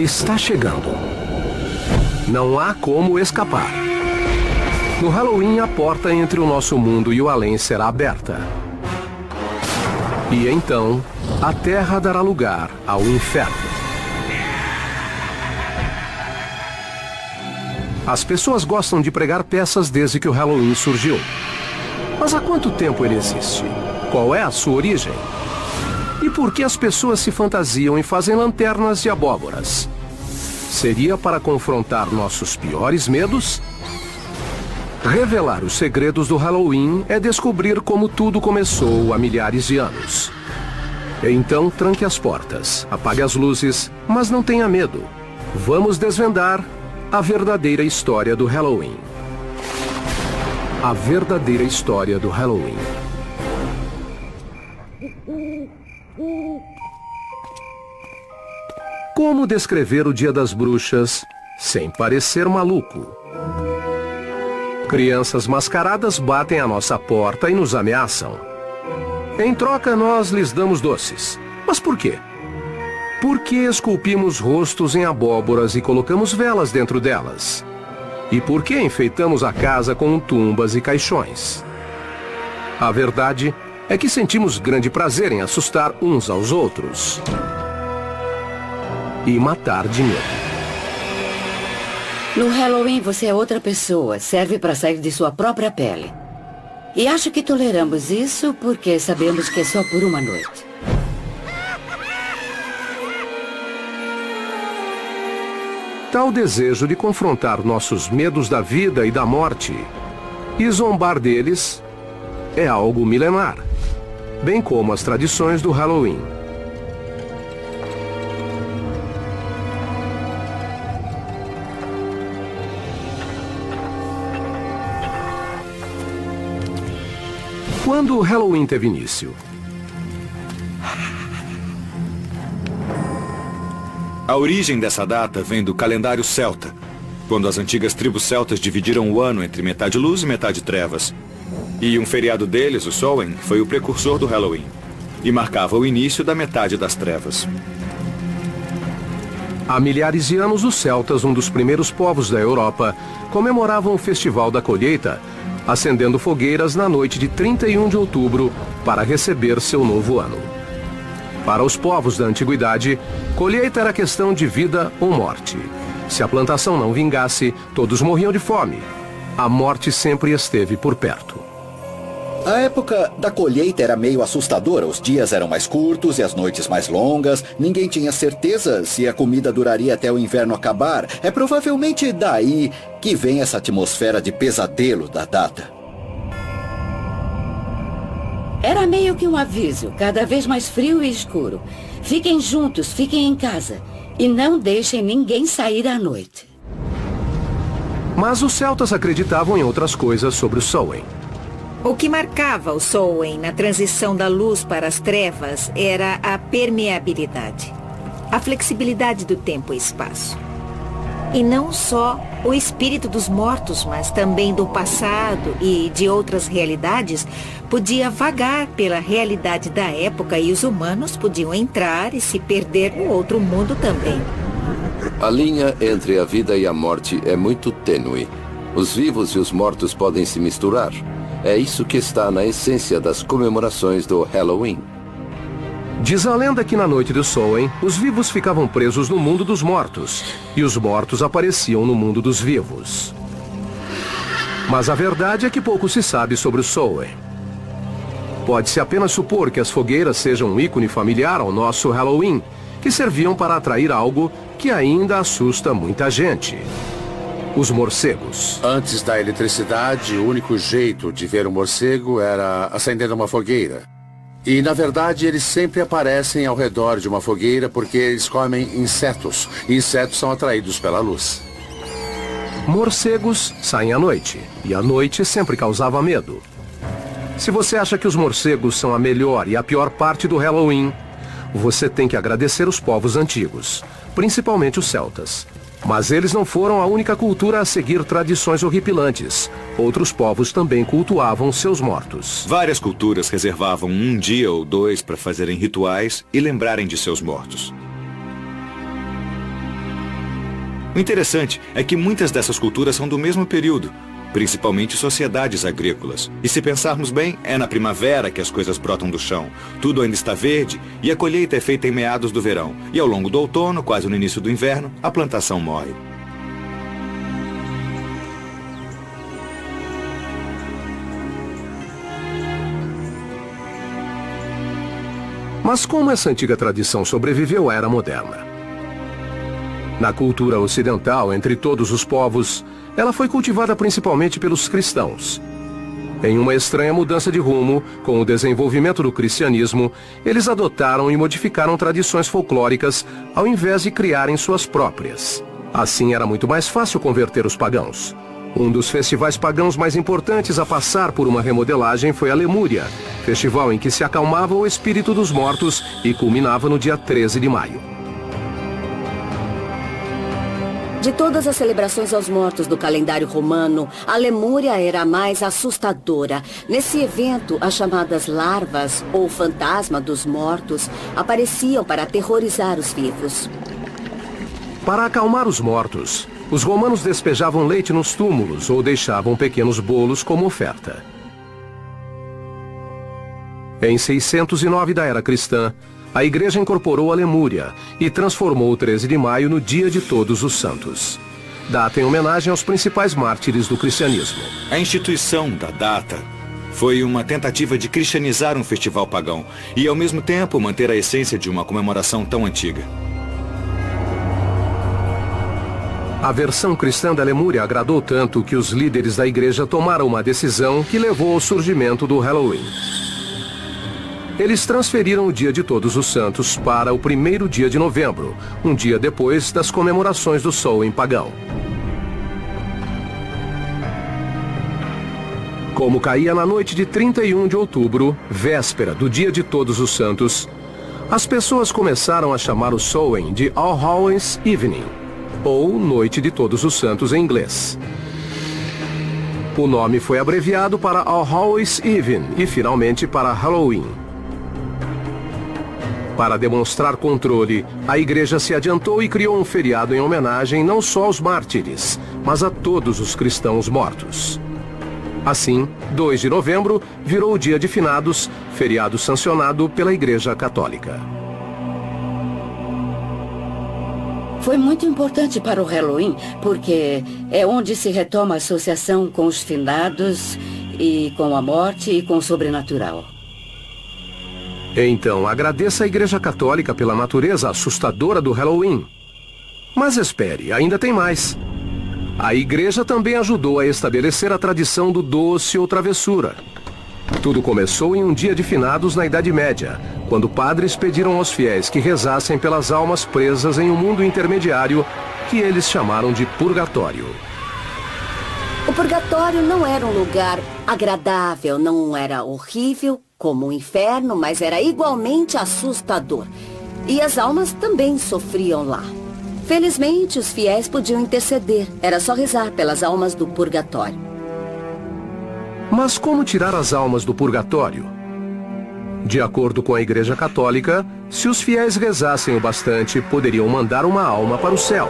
Está chegando. Não há como escapar. No Halloween, a porta entre o nosso mundo e o além será aberta. E então, a Terra dará lugar ao inferno. As pessoas gostam de pregar peças desde que o Halloween surgiu. Mas há quanto tempo ele existe? Qual é a sua origem? E por que as pessoas se fantasiam e fazem lanternas de abóboras? Seria para confrontar nossos piores medos? Revelar os segredos do Halloween é descobrir como tudo começou há milhares de anos. Então tranque as portas, apague as luzes, mas não tenha medo. Vamos desvendar a verdadeira história do Halloween. A verdadeira história do Halloween. Como descrever o Dia das Bruxas sem parecer maluco? Crianças mascaradas batem à nossa porta e nos ameaçam. Em troca, nós lhes damos doces. Mas por quê? Por que esculpimos rostos em abóboras e colocamos velas dentro delas? E por que enfeitamos a casa com tumbas e caixões? A verdade é que sentimos grande prazer em assustar uns aos outros e matar de medo. No Halloween você é outra pessoa, serve para sair de sua própria pele. E acho que toleramos isso porque sabemos que é só por uma noite. Tal desejo de confrontar nossos medos da vida e da morte e zombar deles é algo milenar, bem como as tradições do Halloween. Quando o Halloween teve início? A origem dessa data vem do calendário celta, quando as antigas tribos celtas dividiram o ano entre metade luz e metade trevas. E um feriado deles, o Samhain, foi o precursor do Halloween, e marcava o início da metade das trevas. Há milhares de anos, os celtas, um dos primeiros povos da Europa, comemoravam o Festival da Colheita, acendendo fogueiras na noite de 31 de outubro para receber seu novo ano. Para os povos da antiguidade, colheita era questão de vida ou morte. Se a plantação não vingasse, todos morriam de fome. A morte sempre esteve por perto. A época da colheita era meio assustadora. Os dias eram mais curtos e as noites mais longas. Ninguém tinha certeza se a comida duraria até o inverno acabar. É provavelmente daí que vem essa atmosfera de pesadelo da data. Era meio que um aviso, cada vez mais frio e escuro. Fiquem juntos, fiquem em casa. E não deixem ninguém sair à noite. Mas os celtas acreditavam em outras coisas sobre o Samhain. O que marcava o Samhain na transição da luz para as trevas era a permeabilidade, a flexibilidade do tempo e espaço. E não só o espírito dos mortos, mas também do passado e de outras realidades, podia vagar pela realidade da época e os humanos podiam entrar e se perder no outro mundo também. A linha entre a vida e a morte é muito tênue. Os vivos e os mortos podem se misturar. É isso que está na essência das comemorações do Halloween. Diz a lenda que na noite do Samhain, os vivos ficavam presos no mundo dos mortos e os mortos apareciam no mundo dos vivos. Mas a verdade é que pouco se sabe sobre o Samhain. Pode-se apenas supor que as fogueiras sejam um ícone familiar ao nosso Halloween, que serviam para atrair algo que ainda assusta muita gente. Os morcegos. Antes da eletricidade, o único jeito de ver um morcego era acendendo uma fogueira. E, na verdade, eles sempre aparecem ao redor de uma fogueira porque eles comem insetos. E insetos são atraídos pela luz. Morcegos saem à noite. E a noite sempre causava medo. Se você acha que os morcegos são a melhor e a pior parte do Halloween, você tem que agradecer os povos antigos, principalmente os celtas. Mas eles não foram a única cultura a seguir tradições horripilantes. Outros povos também cultuavam seus mortos. Várias culturas reservavam um dia ou dois para fazerem rituais e lembrarem de seus mortos. O interessante é que muitas dessas culturas são do mesmo período, principalmente sociedades agrícolas. E se pensarmos bem, é na primavera que as coisas brotam do chão. Tudo ainda está verde e a colheita é feita em meados do verão. E ao longo do outono, quase no início do inverno, a plantação morre. Mas como essa antiga tradição sobreviveu à era moderna? Na cultura ocidental, entre todos os povos, ela foi cultivada principalmente pelos cristãos. Em uma estranha mudança de rumo, com o desenvolvimento do cristianismo, eles adotaram e modificaram tradições folclóricas ao invés de criarem suas próprias. Assim era muito mais fácil converter os pagãos. Um dos festivais pagãos mais importantes a passar por uma remodelagem foi a Lemúria, festival em que se acalmava o espírito dos mortos e culminava no dia 13 de maio. De todas as celebrações aos mortos do calendário romano, a Lemúria era a mais assustadora. Nesse evento, as chamadas larvas, ou fantasma dos mortos, apareciam para aterrorizar os vivos. Para acalmar os mortos, os romanos despejavam leite nos túmulos ou deixavam pequenos bolos como oferta. Em 609 da era cristã, a igreja incorporou a Lemúria e transformou o 13 de maio no Dia de Todos os Santos. Data em homenagem aos principais mártires do cristianismo. A instituição da data foi uma tentativa de cristianizar um festival pagão e, ao mesmo tempo, manter a essência de uma comemoração tão antiga. A versão cristã da Lemúria agradou tanto que os líderes da igreja tomaram uma decisão que levou ao surgimento do Halloween. Eles transferiram o Dia de Todos os Santos para o primeiro dia de novembro, um dia depois das comemorações do Samhain pagão. Como caía na noite de 31 de outubro, véspera do Dia de Todos os Santos, as pessoas começaram a chamar o Samhain de All Hallows Evening, ou Noite de Todos os Santos em inglês. O nome foi abreviado para All Hallows Eve e finalmente para Halloween. Para demonstrar controle, a igreja se adiantou e criou um feriado em homenagem não só aos mártires, mas a todos os cristãos mortos. Assim, 2 de novembro virou o Dia de Finados, feriado sancionado pela Igreja Católica. Foi muito importante para o Halloween, porque é onde se retoma a associação com os finados e com a morte e com o sobrenatural. Então, agradeça a Igreja Católica pela natureza assustadora do Halloween. Mas espere, ainda tem mais. A Igreja também ajudou a estabelecer a tradição do doce ou travessura. Tudo começou em um dia de finados na Idade Média, quando padres pediram aos fiéis que rezassem pelas almas presas em um mundo intermediário que eles chamaram de purgatório. O purgatório não era um lugar agradável, não era horrível como o inferno, mas era igualmente assustador. E as almas também sofriam lá. Felizmente, os fiéis podiam interceder. Era só rezar pelas almas do purgatório. Mas como tirar as almas do purgatório? De acordo com a Igreja Católica, se os fiéis rezassem o bastante, poderiam mandar uma alma para o céu.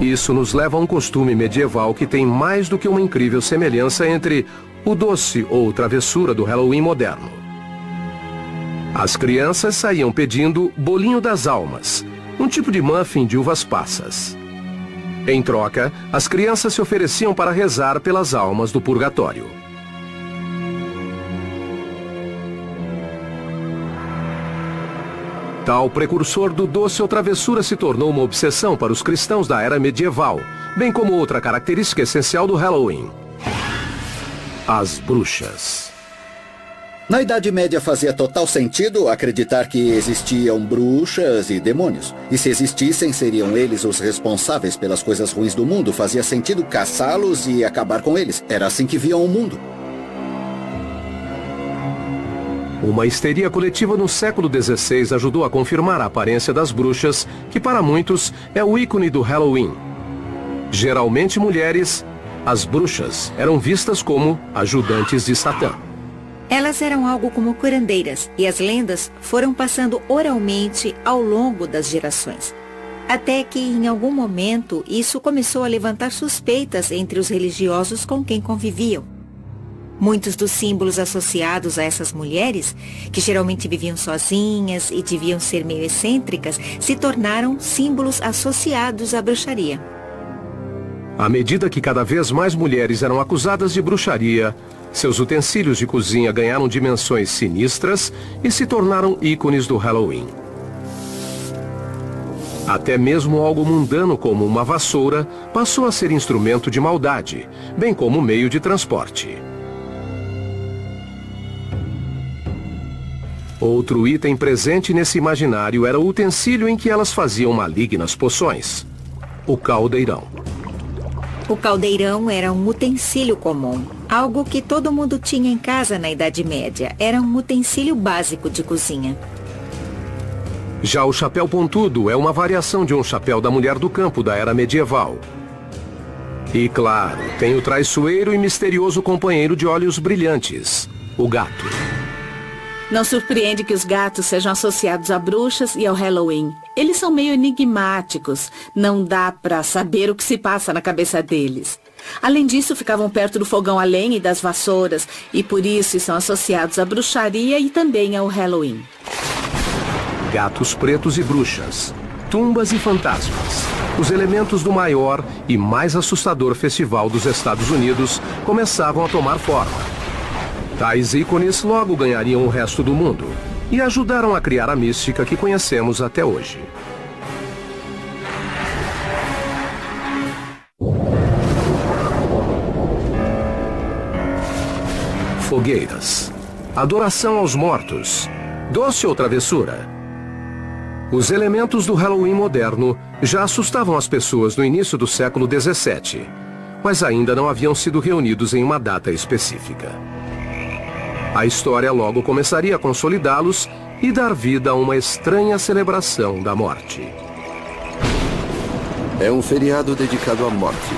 Isso nos leva a um costume medieval que tem mais do que uma incrível semelhança entre o doce ou travessura do Halloween moderno. As crianças saíam pedindo bolinho das almas, um tipo de muffin de uvas passas. Em troca, as crianças se ofereciam para rezar pelas almas do purgatório. Tal precursor do doce ou travessura se tornou uma obsessão para os cristãos da era medieval, bem como outra característica essencial do Halloween: as bruxas. Na Idade Média fazia total sentido acreditar que existiam bruxas e demônios. E se existissem, seriam eles os responsáveis pelas coisas ruins do mundo. Fazia sentido caçá-los e acabar com eles. Era assim que viam o mundo. Uma histeria coletiva no século XVI ajudou a confirmar a aparência das bruxas, que para muitos é o ícone do Halloween. Geralmente mulheres, as bruxas eram vistas como ajudantes de Satã. Elas eram algo como curandeiras, e as lendas foram passando oralmente ao longo das gerações. Até que, em algum momento, isso começou a levantar suspeitas entre os religiosos com quem conviviam. Muitos dos símbolos associados a essas mulheres, que geralmente viviam sozinhas e deviam ser meio excêntricas, se tornaram símbolos associados à bruxaria. À medida que cada vez mais mulheres eram acusadas de bruxaria, seus utensílios de cozinha ganharam dimensões sinistras e se tornaram ícones do Halloween. Até mesmo algo mundano como uma vassoura passou a ser instrumento de maldade, bem como meio de transporte. Outro item presente nesse imaginário era o utensílio em que elas faziam malignas poções: o caldeirão. O caldeirão era um utensílio comum, algo que todo mundo tinha em casa na Idade Média. Era um utensílio básico de cozinha. Já o chapéu pontudo é uma variação de um chapéu da mulher do campo da era medieval. E claro, tem o traiçoeiro e misterioso companheiro de olhos brilhantes, o gato. Não surpreende que os gatos sejam associados a bruxas e ao Halloween. Eles são meio enigmáticos. Não dá pra saber o que se passa na cabeça deles. Além disso, ficavam perto do fogão a lenha e das vassouras, e por isso são associados à bruxaria e também ao Halloween. Gatos pretos e bruxas, tumbas e fantasmas. Os elementos do maior e mais assustador festival dos Estados Unidos começavam a tomar forma. Tais ícones logo ganhariam o resto do mundo e ajudaram a criar a mística que conhecemos até hoje. Fogueiras, adoração aos mortos, doce ou travessura. Os elementos do Halloween moderno já assustavam as pessoas no início do século XVII, mas ainda não haviam sido reunidos em uma data específica. A história logo começaria a consolidá-los e dar vida a uma estranha celebração da morte. É um feriado dedicado à morte.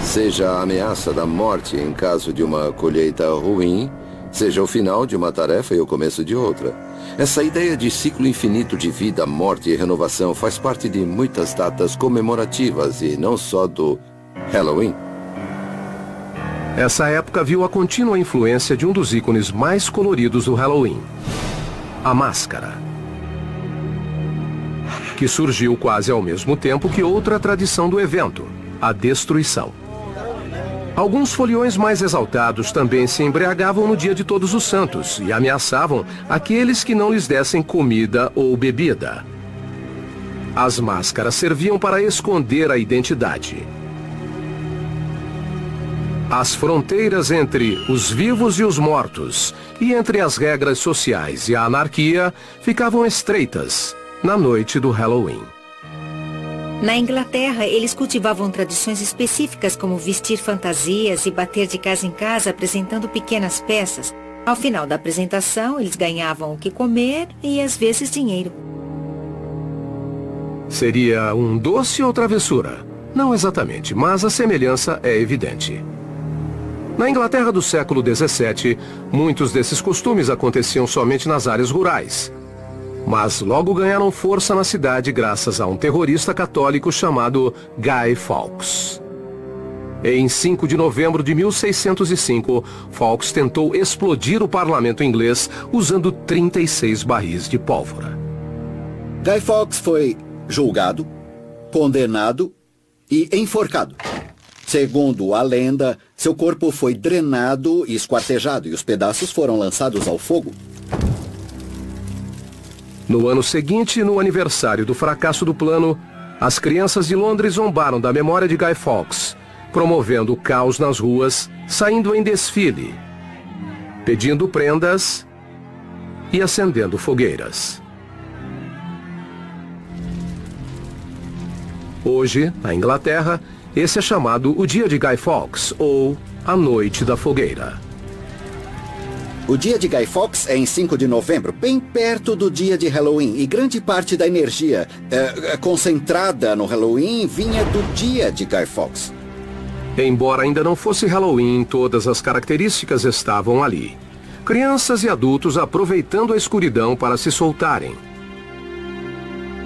Seja a ameaça da morte em caso de uma colheita ruim, seja o final de uma tarefa e o começo de outra. Essa ideia de ciclo infinito de vida, morte e renovação faz parte de muitas datas comemorativas e não só do Halloween. Essa época viu a contínua influência de um dos ícones mais coloridos do Halloween, a máscara, que surgiu quase ao mesmo tempo que outra tradição do evento, a destruição. Alguns foliões mais exaltados também se embriagavam no dia de Todos os Santos e ameaçavam aqueles que não lhes dessem comida ou bebida. As máscaras serviam para esconder a identidade. As fronteiras entre os vivos e os mortos, e entre as regras sociais e a anarquia, ficavam estreitas na noite do Halloween. Na Inglaterra, eles cultivavam tradições específicas como vestir fantasias e bater de casa em casa apresentando pequenas peças. Ao final da apresentação, eles ganhavam o que comer e às vezes dinheiro. Seria um doce ou travessura? Não exatamente, mas a semelhança é evidente. Na Inglaterra do século XVII, muitos desses costumes aconteciam somente nas áreas rurais. Mas logo ganharam força na cidade graças a um terrorista católico chamado Guy Fawkes. Em 5 de novembro de 1605, Fawkes tentou explodir o parlamento inglês usando 36 barris de pólvora. Guy Fawkes foi julgado, condenado e enforcado. Segundo a lenda, seu corpo foi drenado e esquartejado e os pedaços foram lançados ao fogo. No ano seguinte, no aniversário do fracasso do plano, as crianças de Londres zombaram da memória de Guy Fawkes, promovendo o caos nas ruas, saindo em desfile, pedindo prendas e acendendo fogueiras. Hoje, na Inglaterra, esse é chamado o Dia de Guy Fawkes, ou a Noite da Fogueira. O dia de Guy Fawkes é em 5 de novembro, bem perto do dia de Halloween. E grande parte da energia concentrada no Halloween vinha do dia de Guy Fawkes. Embora ainda não fosse Halloween, todas as características estavam ali. Crianças e adultos aproveitando a escuridão para se soltarem.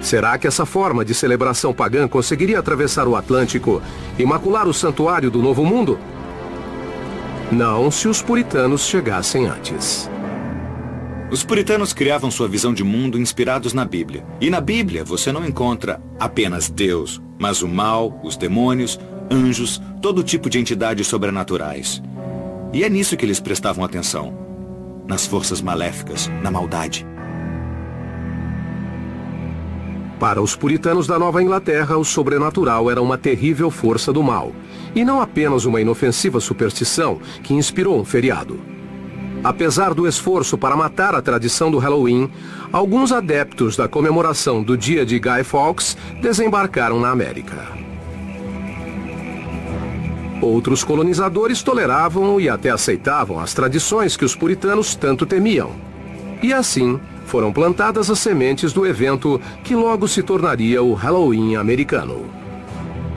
Será que essa forma de celebração pagã conseguiria atravessar o Atlântico e macular o santuário do Novo Mundo? Não, se os puritanos chegassem antes. Os puritanos criavam sua visão de mundo inspirados na Bíblia. E na Bíblia você não encontra apenas Deus, mas o mal, os demônios, anjos, todo tipo de entidades sobrenaturais. E é nisso que eles prestavam atenção. Nas forças maléficas, na maldade. Para os puritanos da Nova Inglaterra, o sobrenatural era uma terrível força do mal, e não apenas uma inofensiva superstição que inspirou um feriado. Apesar do esforço para matar a tradição do Halloween, alguns adeptos da comemoração do dia de Guy Fawkes desembarcaram na América. Outros colonizadores toleravam e até aceitavam as tradições que os puritanos tanto temiam. E assim, foram plantadas as sementes do evento que logo se tornaria o Halloween americano.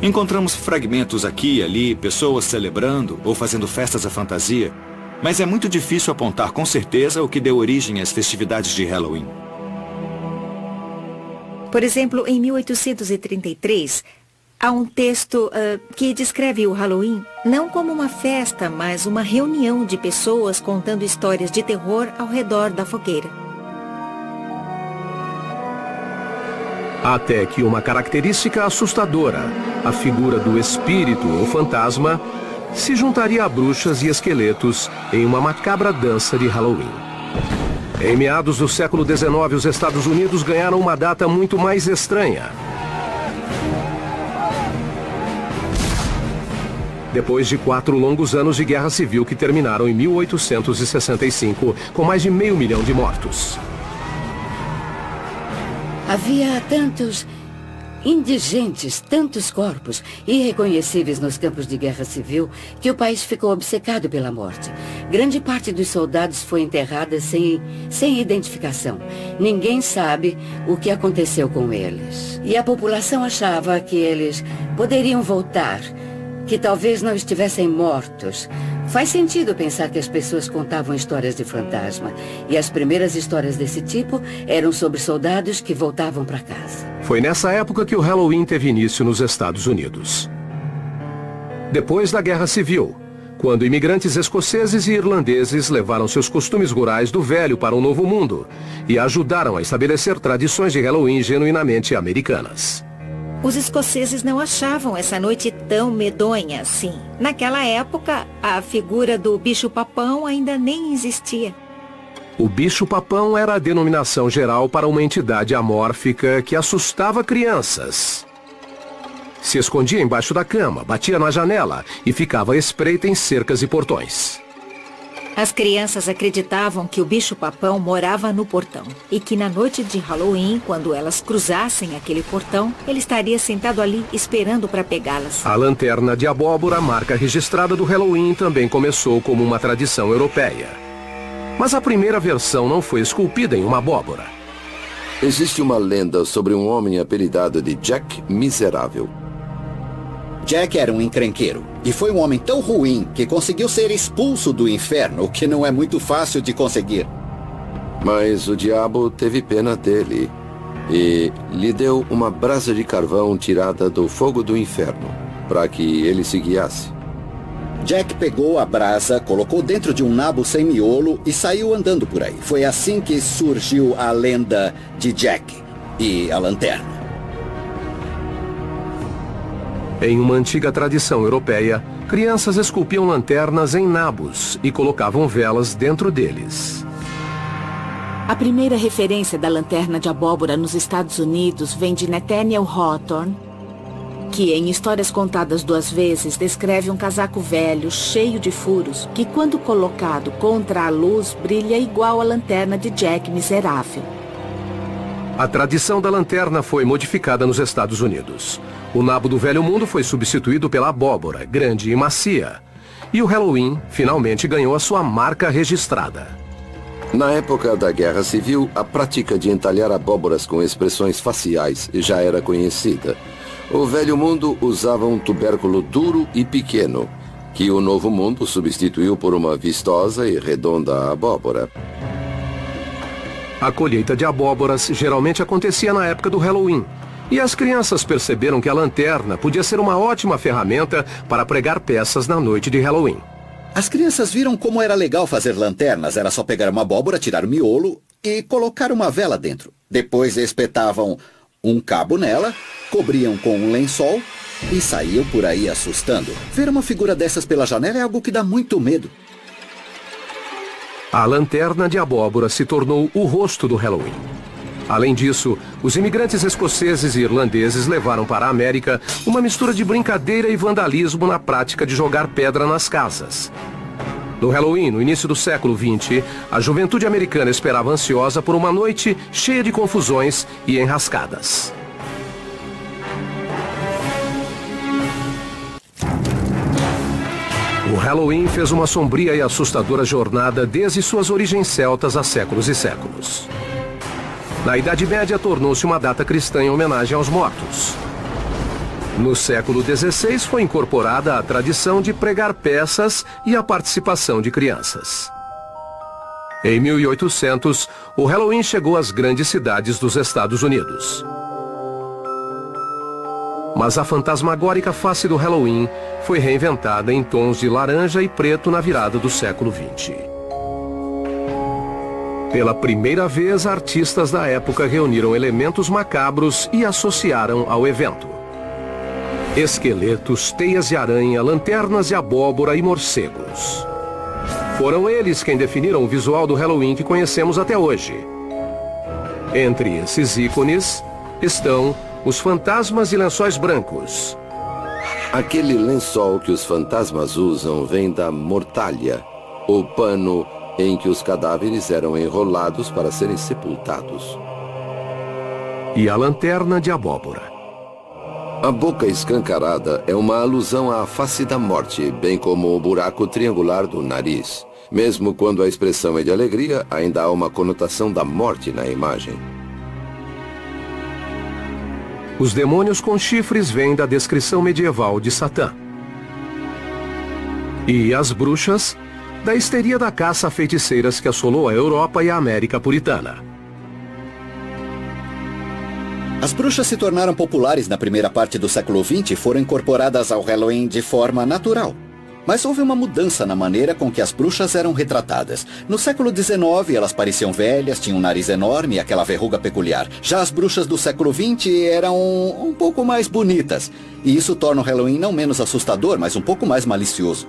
Encontramos fragmentos aqui e ali, pessoas celebrando ou fazendo festas à fantasia, mas é muito difícil apontar com certeza o que deu origem às festividades de Halloween. Por exemplo, em 1833, há um texto que descreve o Halloween não como uma festa, mas uma reunião de pessoas contando histórias de terror ao redor da fogueira. Até que uma característica assustadora, a figura do espírito ou fantasma, se juntaria a bruxas e esqueletos em uma macabra dança de Halloween. Em meados do século XIX, os Estados Unidos ganharam uma data muito mais estranha. Depois de 4 longos anos de guerra civil que terminaram em 1865, com mais de 500 mil de mortos. Havia tantos indigentes, tantos corpos irreconhecíveis nos campos de guerra civil, que o país ficou obcecado pela morte. Grande parte dos soldados foi enterrada sem identificação. Ninguém sabe o que aconteceu com eles. E a população achava que eles poderiam voltar, que talvez não estivessem mortos. Faz sentido pensar que as pessoas contavam histórias de fantasma. E as primeiras histórias desse tipo eram sobre soldados que voltavam para casa. Foi nessa época que o Halloween teve início nos Estados Unidos. Depois da Guerra Civil, quando imigrantes escoceses e irlandeses levaram seus costumes rurais do velho para o Novo Mundo e ajudaram a estabelecer tradições de Halloween genuinamente americanas. Os escoceses não achavam essa noite tão medonha assim. Naquela época, a figura do bicho-papão ainda nem existia. O bicho-papão era a denominação geral para uma entidade amórfica que assustava crianças. Se escondia embaixo da cama, batia na janela e ficava à espreita em cercas e portões. As crianças acreditavam que o bicho-papão morava no portão e que na noite de Halloween, quando elas cruzassem aquele portão, ele estaria sentado ali esperando para pegá-las. A lanterna de abóbora, marca registrada do Halloween, também começou como uma tradição europeia. Mas a primeira versão não foi esculpida em uma abóbora. Existe uma lenda sobre um homem apelidado de Jack Miserável. Jack era um encrenqueiro e foi um homem tão ruim que conseguiu ser expulso do inferno, o que não é muito fácil de conseguir. Mas o diabo teve pena dele e lhe deu uma brasa de carvão tirada do fogo do inferno, para que ele se guiasse. Jack pegou a brasa, colocou dentro de um nabo sem miolo e saiu andando por aí. Foi assim que surgiu a lenda de Jack e a lanterna. Em uma antiga tradição europeia, crianças esculpiam lanternas em nabos e colocavam velas dentro deles. A primeira referência da lanterna de abóbora nos Estados Unidos vem de Nathaniel Hawthorne, que em Histórias Contadas 2 Vezes descreve um casaco velho, cheio de furos, que quando colocado contra a luz brilha igual a lanterna de Jack Miserável. A tradição da lanterna foi modificada nos Estados Unidos. O nabo do Velho Mundo foi substituído pela abóbora, grande e macia. E o Halloween finalmente ganhou a sua marca registrada. Na época da Guerra Civil, a prática de entalhar abóboras com expressões faciais já era conhecida. O Velho Mundo usava um tubérculo duro e pequeno, que o Novo Mundo substituiu por uma vistosa e redonda abóbora. A colheita de abóboras geralmente acontecia na época do Halloween, e as crianças perceberam que a lanterna podia ser uma ótima ferramenta para pregar peças na noite de Halloween. As crianças viram como era legal fazer lanternas. Era só pegar uma abóbora, tirar o miolo e colocar uma vela dentro. Depois espetavam um cabo nela, cobriam com um lençol e saíam por aí assustando. Ver uma figura dessas pela janela é algo que dá muito medo. A lanterna de abóbora se tornou o rosto do Halloween. Além disso, os imigrantes escoceses e irlandeses levaram para a América uma mistura de brincadeira e vandalismo na prática de jogar pedra nas casas. No Halloween, no início do século XX, a juventude americana esperava ansiosa por uma noite cheia de confusões e enrascadas. O Halloween fez uma sombria e assustadora jornada desde suas origens celtas há séculos e séculos. Na Idade Média, tornou-se uma data cristã em homenagem aos mortos. No século XVI, foi incorporada a tradição de pregar peças e a participação de crianças. Em 1800, o Halloween chegou às grandes cidades dos Estados Unidos. Mas a fantasmagórica face do Halloween foi reinventada em tons de laranja e preto na virada do século XX. Pela primeira vez, artistas da época reuniram elementos macabros e associaram ao evento. Esqueletos, teias de aranha, lanternas de abóbora e morcegos. Foram eles quem definiram o visual do Halloween que conhecemos até hoje. Entre esses ícones estão os fantasmas de lençóis brancos. Aquele lençol que os fantasmas usam vem da mortalha, o pano em que os cadáveres eram enrolados para serem sepultados. E a lanterna de abóbora. A boca escancarada é uma alusão à face da morte, bem como o buraco triangular do nariz. Mesmo quando a expressão é de alegria, ainda há uma conotação da morte na imagem. Os demônios com chifres vêm da descrição medieval de Satã. E as bruxas, da histeria da caça a feiticeiras que assolou a Europa e a América puritana. As bruxas se tornaram populares na primeira parte do século XX e foram incorporadas ao Halloween de forma natural. Mas houve uma mudança na maneira com que as bruxas eram retratadas. No século XIX, elas pareciam velhas, tinham um nariz enorme e aquela verruga peculiar. Já as bruxas do século XX eram um pouco mais bonitas. E isso torna o Halloween não menos assustador, mas um pouco mais malicioso.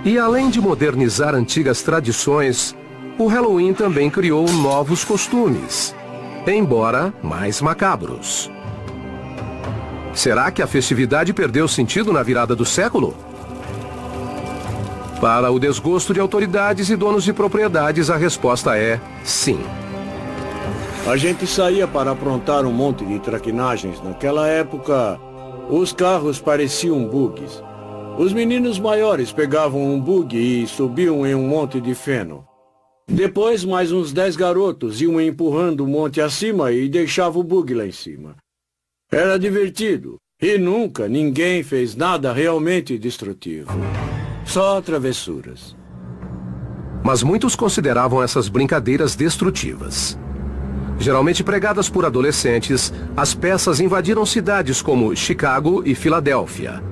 E além de modernizar antigas tradições, o Halloween também criou novos costumes, embora mais macabros. Será que a festividade perdeu sentido na virada do século? Para o desgosto de autoridades e donos de propriedades, a resposta é sim. A gente saía para aprontar um monte de traquinagens. Naquela época, os carros pareciam bugs. Os meninos maiores pegavam um bug e subiam em um monte de feno. Depois, mais uns 10 garotos iam empurrando o monte acima e deixavam o bug lá em cima. Era divertido. E nunca ninguém fez nada realmente destrutivo. Só travessuras. Mas muitos consideravam essas brincadeiras destrutivas. Geralmente pregadas por adolescentes, as peças invadiram cidades como Chicago e Filadélfia.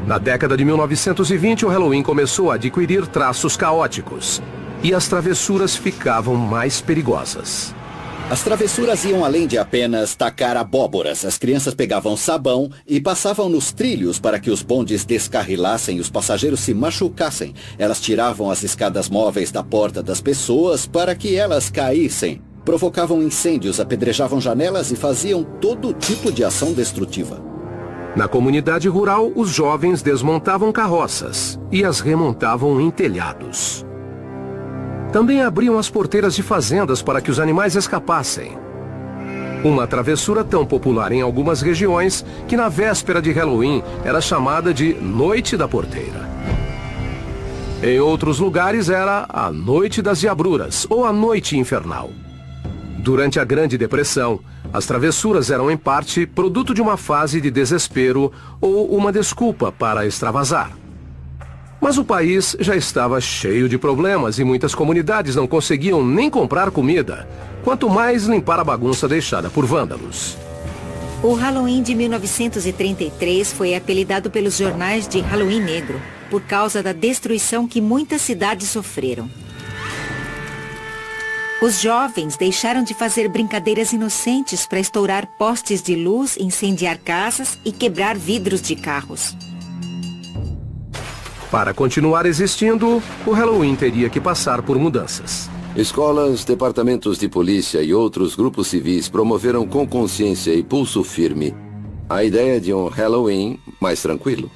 Na década de 1920, o Halloween começou a adquirir traços caóticos. E as travessuras ficavam mais perigosas. As travessuras iam além de apenas tacar abóboras. As crianças pegavam sabão e passavam nos trilhos para que os bondes descarrilassem e os passageiros se machucassem. Elas tiravam as escadas móveis da porta das pessoas para que elas caíssem. Provocavam incêndios, apedrejavam janelas e faziam todo tipo de ação destrutiva. Na comunidade rural, os jovens desmontavam carroças e as remontavam em telhados. Também abriam as porteiras de fazendas para que os animais escapassem. Uma travessura tão popular em algumas regiões que na véspera de Halloween era chamada de Noite da Porteira. Em outros lugares era a Noite das Diabruras ou a Noite Infernal. Durante a Grande Depressão, as travessuras eram em parte produto de uma fase de desespero ou uma desculpa para extravasar. Mas o país já estava cheio de problemas e muitas comunidades não conseguiam nem comprar comida, quanto mais limpar a bagunça deixada por vândalos. O Halloween de 1933 foi apelidado pelos jornais de Halloween Negro, por causa da destruição que muitas cidades sofreram. Os jovens deixaram de fazer brincadeiras inocentes para estourar postes de luz, incendiar casas e quebrar vidros de carros. Para continuar existindo, o Halloween teria que passar por mudanças. Escolas, departamentos de polícia e outros grupos civis promoveram com consciência e pulso firme a ideia de um Halloween mais tranquilo.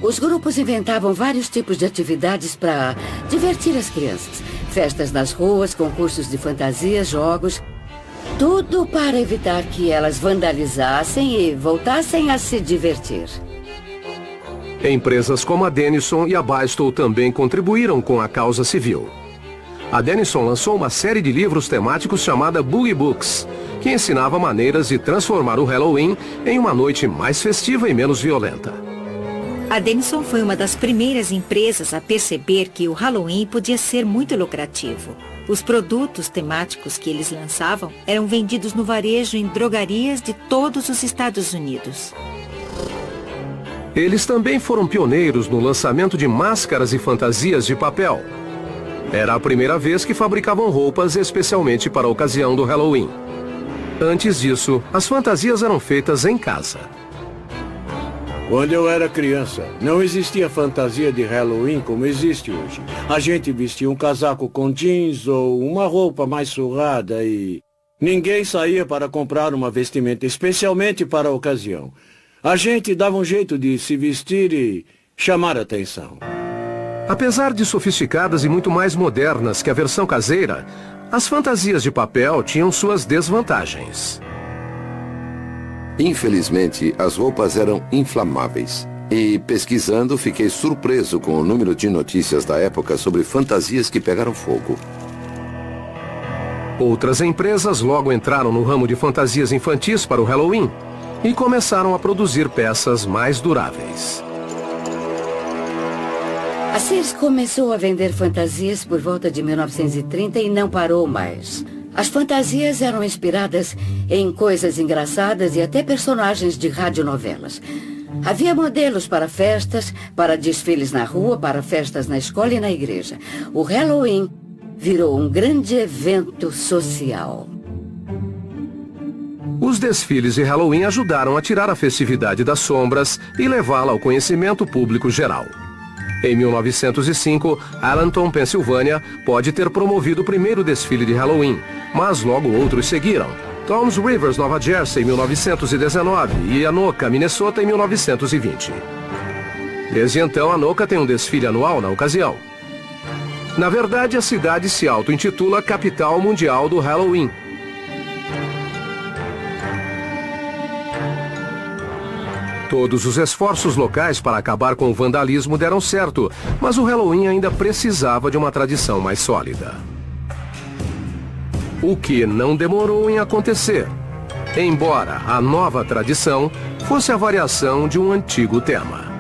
Os grupos inventavam vários tipos de atividades para divertir as crianças. Festas nas ruas, concursos de fantasia, jogos. Tudo para evitar que elas vandalizassem e voltassem a se divertir. Empresas como a Denison e a Barstow também contribuíram com a causa civil. A Denison lançou uma série de livros temáticos chamada Boogie Books, que ensinava maneiras de transformar o Halloween em uma noite mais festiva e menos violenta. A Denison foi uma das primeiras empresas a perceber que o Halloween podia ser muito lucrativo. Os produtos temáticos que eles lançavam eram vendidos no varejo em drogarias de todos os Estados Unidos. Eles também foram pioneiros no lançamento de máscaras e fantasias de papel. Era a primeira vez que fabricavam roupas especialmente para a ocasião do Halloween. Antes disso, as fantasias eram feitas em casa. Quando eu era criança, não existia fantasia de Halloween como existe hoje. A gente vestia um casaco com jeans ou uma roupa mais surrada e ninguém saía para comprar uma vestimenta especialmente para a ocasião. A gente dava um jeito de se vestir e chamar a atenção. Apesar de sofisticadas e muito mais modernas que a versão caseira, as fantasias de papel tinham suas desvantagens. Infelizmente, as roupas eram inflamáveis. E, pesquisando, fiquei surpreso com o número de notícias da época sobre fantasias que pegaram fogo. Outras empresas logo entraram no ramo de fantasias infantis para o Halloween e começaram a produzir peças mais duráveis. A Sears começou a vender fantasias por volta de 1930 e não parou mais. As fantasias eram inspiradas em coisas engraçadas e até personagens de radionovelas. Havia modelos para festas, para desfiles na rua, para festas na escola e na igreja. O Halloween virou um grande evento social. Os desfiles de Halloween ajudaram a tirar a festividade das sombras e levá-la ao conhecimento público geral. Em 1905, Allentown, Pensilvânia, pode ter promovido o primeiro desfile de Halloween, mas logo outros seguiram. Toms Rivers, Nova Jersey, em 1919 e Anoka, Minnesota, em 1920. Desde então, Anoka tem um desfile anual na ocasião. Na verdade, a cidade se auto-intitula Capital Mundial do Halloween. Todos os esforços locais para acabar com o vandalismo deram certo, mas o Halloween ainda precisava de uma tradição mais sólida. O que não demorou em acontecer, embora a nova tradição fosse a variação de um antigo tema.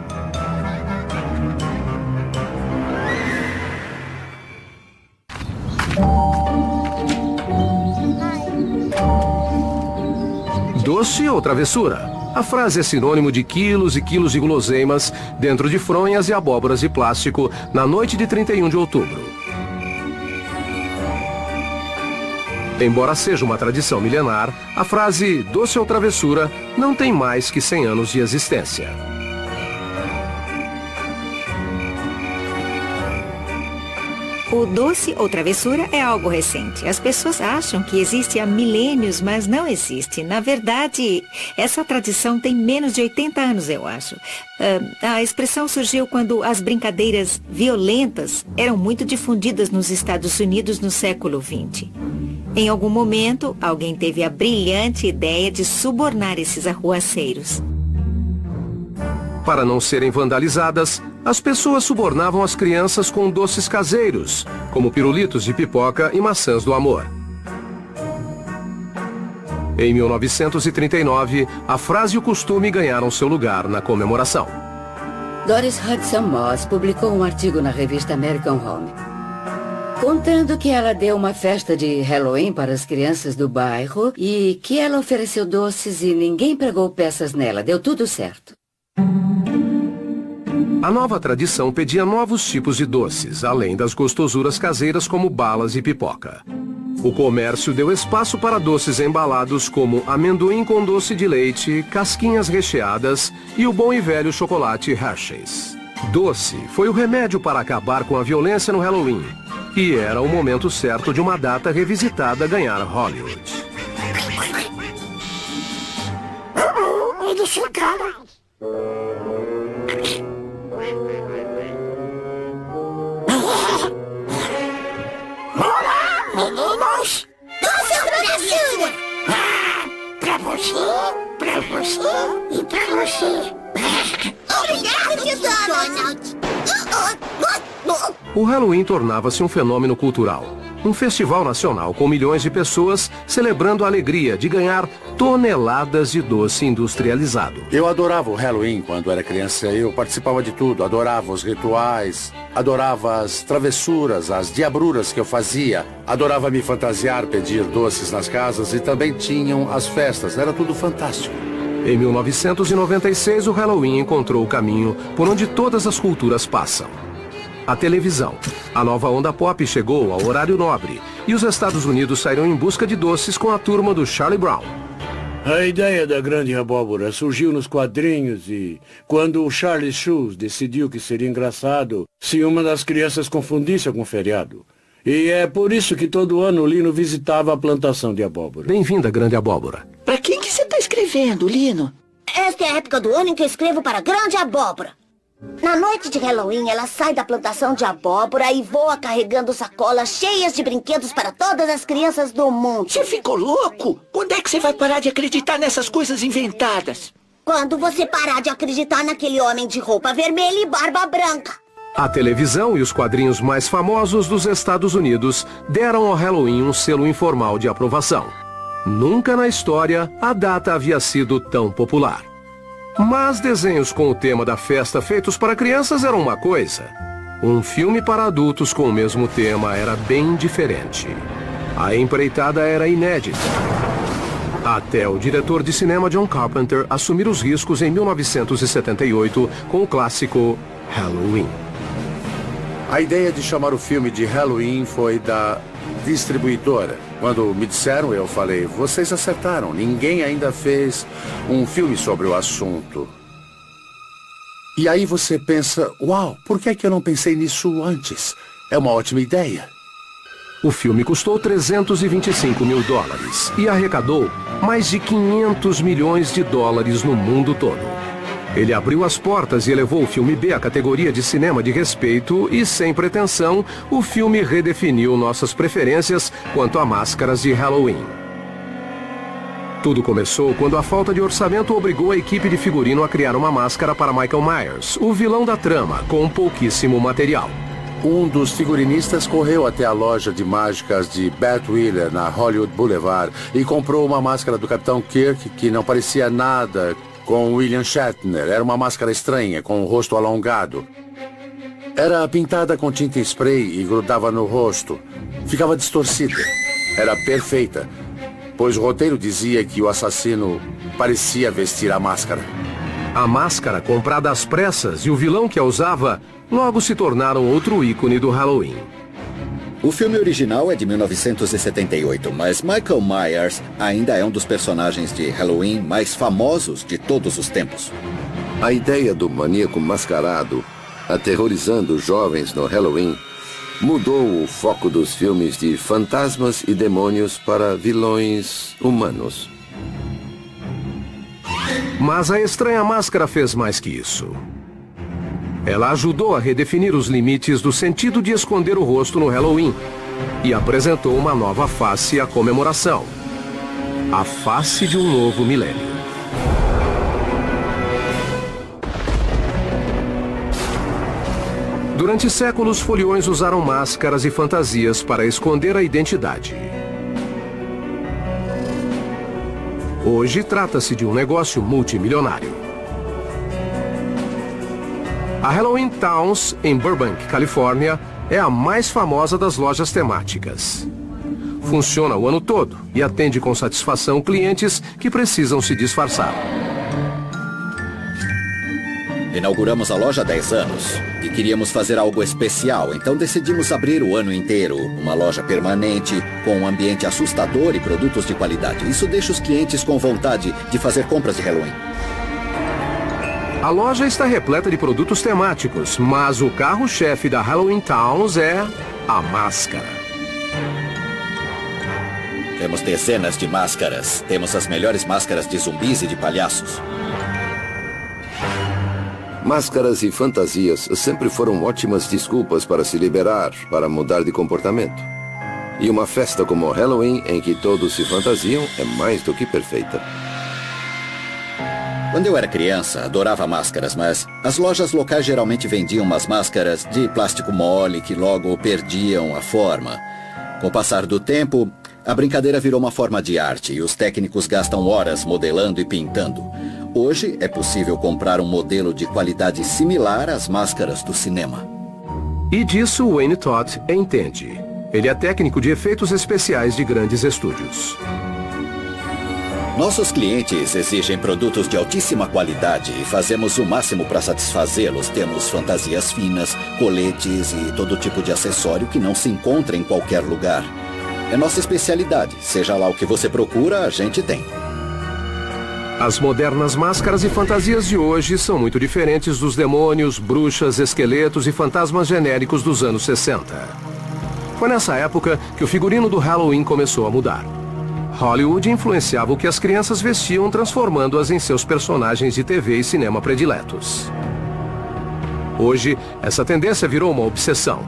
Doce ou travessura? A frase é sinônimo de quilos e quilos de guloseimas dentro de fronhas e abóboras de plástico na noite de 31 de outubro. Embora seja uma tradição milenar, a frase doce ou travessura não tem mais que 100 anos de existência. O doce ou travessura é algo recente. As pessoas acham que existe há milênios, mas não existe. Na verdade, essa tradição tem menos de 80 anos, eu acho. A expressão surgiu quando as brincadeiras violentas eram muito difundidas nos Estados Unidos no século XX. Em algum momento, alguém teve a brilhante ideia de subornar esses arruaceiros. Para não serem vandalizadas, as pessoas subornavam as crianças com doces caseiros, como pirulitos de pipoca e maçãs do amor. Em 1939, a frase e o costume ganharam seu lugar na comemoração. Doris Hudson Moss publicou um artigo na revista American Home, contando que ela deu uma festa de Halloween para as crianças do bairro e que ela ofereceu doces e ninguém pregou peças nela. Deu tudo certo. A nova tradição pedia novos tipos de doces, além das gostosuras caseiras como balas e pipoca. O comércio deu espaço para doces embalados como amendoim com doce de leite, casquinhas recheadas e o bom e velho chocolate Hershey's. Doce foi o remédio para acabar com a violência no Halloween. E era o momento certo de uma data revisitada ganhar Hollywood. Eles chegaram. Olá, meninos! Doce travessura! Pra você e pra você. Obrigado, tio Donald! O Halloween tornava-se um fenômeno cultural. Um festival nacional com milhões de pessoas celebrando a alegria de ganhar toneladas de doce industrializado. Eu adorava o Halloween quando era criança. Eu participava de tudo. Adorava os rituais, adorava as travessuras, as diabruras que eu fazia. Adorava me fantasiar, pedir doces nas casas e também tinham as festas. Era tudo fantástico. Em 1996, o Halloween encontrou o caminho por onde todas as culturas passam. A televisão. A nova onda pop chegou ao horário nobre e os Estados Unidos saíram em busca de doces com a turma do Charlie Brown. A ideia da Grande Abóbora surgiu nos quadrinhos e, quando o Charlie Schulz decidiu que seria engraçado se uma das crianças confundisse algum feriado. E é por isso que todo ano o Lino visitava a plantação de abóbora. Bem-vinda, Grande Abóbora. Pra quem que você tá escrevendo, Lino? Esta é a época do ano em que eu escrevo para a Grande Abóbora. Na noite de Halloween, ela sai da plantação de abóbora e voa carregando sacolas cheias de brinquedos para todas as crianças do mundo. Você ficou louco? Quando é que você vai parar de acreditar nessas coisas inventadas? Quando você parar de acreditar naquele homem de roupa vermelha e barba branca. A televisão e os quadrinhos mais famosos dos Estados Unidos deram ao Halloween um selo informal de aprovação. Nunca na história a data havia sido tão popular. Mas desenhos com o tema da festa feitos para crianças eram uma coisa. Um filme para adultos com o mesmo tema era bem diferente. A empreitada era inédita. Até o diretor de cinema John Carpenter assumir os riscos em 1978 com o clássico Halloween. A ideia de chamar o filme de Halloween foi da distribuidora. Quando me disseram, eu falei, vocês acertaram. Ninguém ainda fez um filme sobre o assunto. E aí você pensa, uau, por que é que eu não pensei nisso antes? É uma ótima ideia. O filme custou $325 mil e arrecadou mais de 500 milhões de dólares no mundo todo. Ele abriu as portas e elevou o filme B à categoria de cinema de respeito e, sem pretensão, o filme redefiniu nossas preferências quanto a máscaras de Halloween. Tudo começou quando a falta de orçamento obrigou a equipe de figurino a criar uma máscara para Michael Myers, o vilão da trama, com pouquíssimo material. Um dos figurinistas correu até a loja de mágicas de Beth Wheeler, na Hollywood Boulevard, e comprou uma máscara do Capitão Kirk que não parecia nada com William Shatner. Era uma máscara estranha, com o rosto alongado. Era pintada com tinta spray e grudava no rosto. Ficava distorcida. Era perfeita, pois o roteiro dizia que o assassino parecia vestir a máscara. A máscara, comprada às pressas, e o vilão que a usava, logo se tornaram outro ícone do Halloween. O filme original é de 1978, mas Michael Myers ainda é um dos personagens de Halloween mais famosos de todos os tempos. A ideia do maníaco mascarado, aterrorizando os jovens no Halloween, mudou o foco dos filmes de fantasmas e demônios para vilões humanos. Mas a estranha máscara fez mais que isso. Ela ajudou a redefinir os limites do sentido de esconder o rosto no Halloween e apresentou uma nova face à comemoração. A face de um novo milênio. Durante séculos, foliões usaram máscaras e fantasias para esconder a identidade. Hoje, trata-se de um negócio multimilionário. A Halloween Towns, em Burbank, Califórnia, é a mais famosa das lojas temáticas. Funciona o ano todo e atende com satisfação clientes que precisam se disfarçar. Inauguramos a loja há 10 anos e queríamos fazer algo especial, então decidimos abrir o ano inteiro. Uma loja permanente, com um ambiente assustador e produtos de qualidade. Isso deixa os clientes com vontade de fazer compras de Halloween. A loja está repleta de produtos temáticos, mas o carro-chefe da Halloween Towns é a máscara. Temos dezenas de máscaras. Temos as melhores máscaras de zumbis e de palhaços. Máscaras e fantasias sempre foram ótimas desculpas para se liberar, para mudar de comportamento. E uma festa como Halloween, em que todos se fantasiam, é mais do que perfeita. Quando eu era criança, adorava máscaras, mas as lojas locais geralmente vendiam umas máscaras de plástico mole que logo perdiam a forma. Com o passar do tempo, a brincadeira virou uma forma de arte e os técnicos gastam horas modelando e pintando. Hoje é possível comprar um modelo de qualidade similar às máscaras do cinema. E disso Wayne Todd entende. Ele é técnico de efeitos especiais de grandes estúdios. Nossos clientes exigem produtos de altíssima qualidade e fazemos o máximo para satisfazê-los. Temos fantasias finas, coletes e todo tipo de acessório que não se encontra em qualquer lugar. É nossa especialidade. Seja lá o que você procura, a gente tem. As modernas máscaras e fantasias de hoje são muito diferentes dos demônios, bruxas, esqueletos e fantasmas genéricos dos anos 60. Foi nessa época que o figurino do Halloween começou a mudar. Hollywood influenciava o que as crianças vestiam, transformando-as em seus personagens de TV e cinema prediletos. Hoje, essa tendência virou uma obsessão.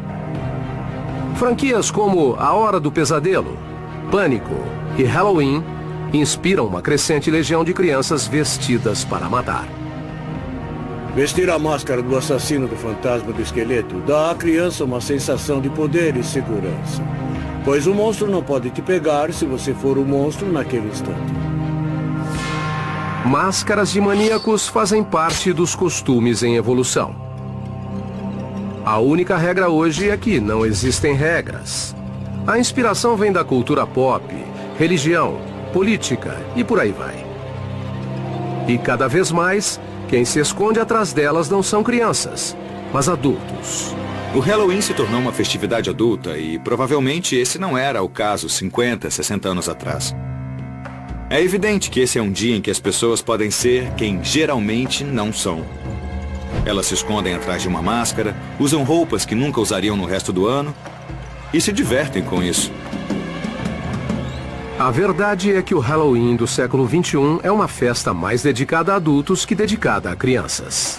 Franquias como A Hora do Pesadelo, Pânico e Halloween inspiram uma crescente legião de crianças vestidas para matar. Vestir a máscara do assassino do fantasma do esqueleto dá à criança uma sensação de poder e segurança. Pois o monstro não pode te pegar se você for o monstro naquele instante. Máscaras de maníacos fazem parte dos costumes em evolução. A única regra hoje é que não existem regras. A inspiração vem da cultura pop, religião, política e por aí vai. E cada vez mais, quem se esconde atrás delas não são crianças, mas adultos. O Halloween se tornou uma festividade adulta e provavelmente esse não era o caso 50, 60 anos atrás. É evidente que esse é um dia em que as pessoas podem ser quem geralmente não são. Elas se escondem atrás de uma máscara, usam roupas que nunca usariam no resto do ano e se divertem com isso. A verdade é que o Halloween do século XXI é uma festa mais dedicada a adultos que dedicada a crianças.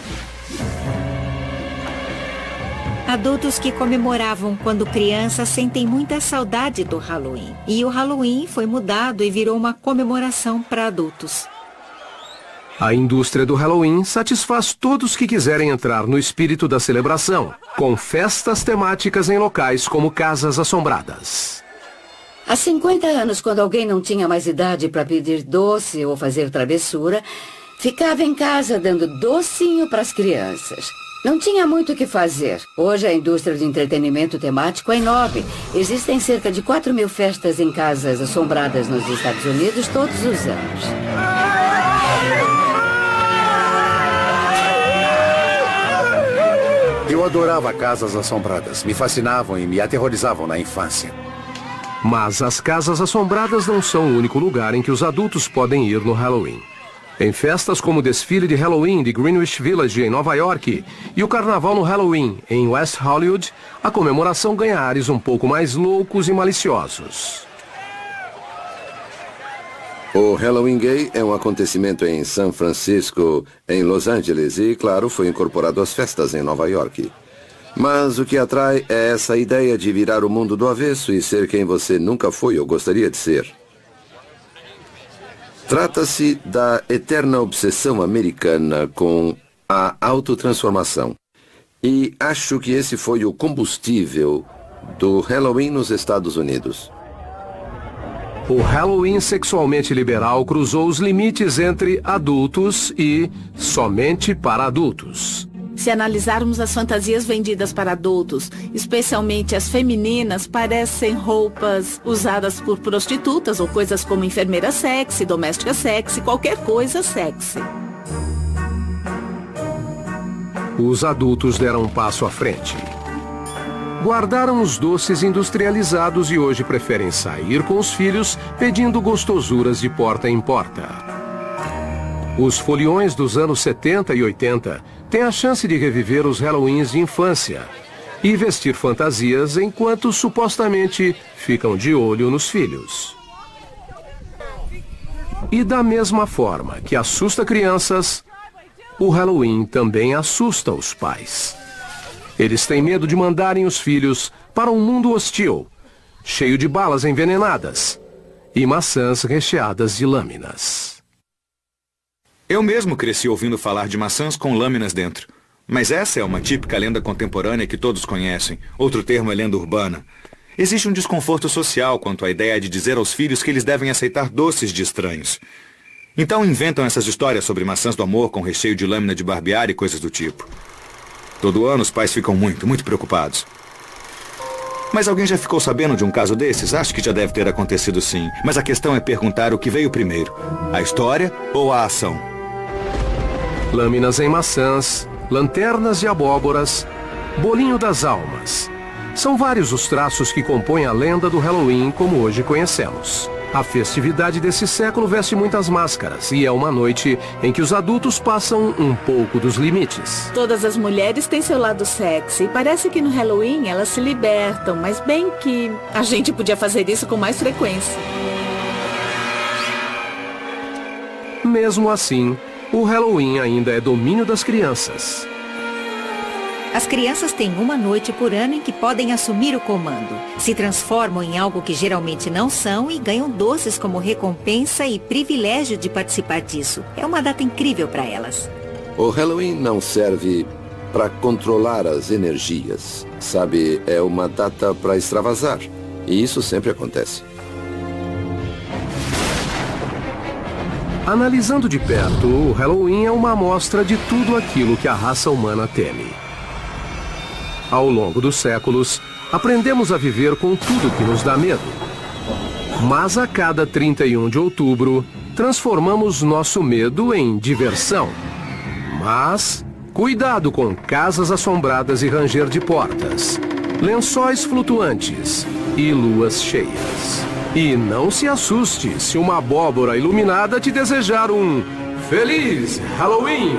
Adultos que comemoravam quando crianças sentem muita saudade do Halloween. E o Halloween foi mudado e virou uma comemoração para adultos. A indústria do Halloween satisfaz todos que quiserem entrar no espírito da celebração, com festas temáticas em locais como casas assombradas. Há 50 anos, quando alguém não tinha mais idade para pedir doce ou fazer travessura, ficava em casa dando docinho para as crianças. Não tinha muito o que fazer. Hoje a indústria de entretenimento temático é enorme. Existem cerca de 4.000 festas em casas assombradas nos Estados Unidos todos os anos. Eu adorava casas assombradas. Me fascinavam e me aterrorizavam na infância. Mas as casas assombradas não são o único lugar em que os adultos podem ir no Halloween. Em festas como o desfile de Halloween de Greenwich Village, em Nova York, e o carnaval no Halloween, em West Hollywood, a comemoração ganha ares um pouco mais loucos e maliciosos. O Halloween Gay é um acontecimento em São Francisco, em Los Angeles e, claro, foi incorporado às festas em Nova York. Mas o que atrai é essa ideia de virar o mundo do avesso e ser quem você nunca foi ou gostaria de ser. Trata-se da eterna obsessão americana com a autotransformação. E acho que esse foi o combustível do Halloween nos Estados Unidos. O Halloween sexualmente liberal cruzou os limites entre adultos e somente para adultos. Se analisarmos as fantasias vendidas para adultos, especialmente as femininas, parecem roupas usadas por prostitutas ou coisas como enfermeira sexy, doméstica sexy, qualquer coisa sexy. Os adultos deram um passo à frente. Guardaram os doces industrializados e hoje preferem sair com os filhos pedindo gostosuras de porta em porta. Os foliões dos anos 70 e 80 têm a chance de reviver os Halloweens de infância e vestir fantasias enquanto supostamente ficam de olho nos filhos. E da mesma forma que assusta crianças, o Halloween também assusta os pais. Eles têm medo de mandarem os filhos para um mundo hostil, cheio de balas envenenadas e maçãs recheadas de lâminas. Eu mesmo cresci ouvindo falar de maçãs com lâminas dentro. Mas essa é uma típica lenda contemporânea que todos conhecem. Outro termo é lenda urbana. Existe um desconforto social quanto à ideia de dizer aos filhos que eles devem aceitar doces de estranhos. Então inventam essas histórias sobre maçãs do amor com recheio de lâmina de barbear e coisas do tipo. Todo ano os pais ficam muito preocupados. Mas alguém já ficou sabendo de um caso desses? Acho que já deve ter acontecido sim. Mas a questão é perguntar o que veio primeiro. A história ou a ação? Lâminas em maçãs, lanternas de abóboras, bolinho das almas. São vários os traços que compõem a lenda do Halloween como hoje conhecemos. A festividade desse século veste muitas máscaras e é uma noite em que os adultos passam um pouco dos limites. Todas as mulheres têm seu lado sexy. Parece que no Halloween elas se libertam, mas bem que a gente podia fazer isso com mais frequência. Mesmo assim, o Halloween ainda é domínio das crianças. As crianças têm uma noite por ano em que podem assumir o comando. Se transformam em algo que geralmente não são e ganham doces como recompensa e privilégio de participar disso. É uma data incrível para elas. O Halloween não serve para controlar as energias. Sabe, é uma data para extravasar. E isso sempre acontece. Analisando de perto, o Halloween é uma amostra de tudo aquilo que a raça humana teme. Ao longo dos séculos, aprendemos a viver com tudo que nos dá medo. Mas a cada 31 de outubro, transformamos nosso medo em diversão. Mas, cuidado com casas assombradas e ranger de portas, lençóis flutuantes e luas cheias. E não se assuste se uma abóbora iluminada te desejar um Feliz Halloween!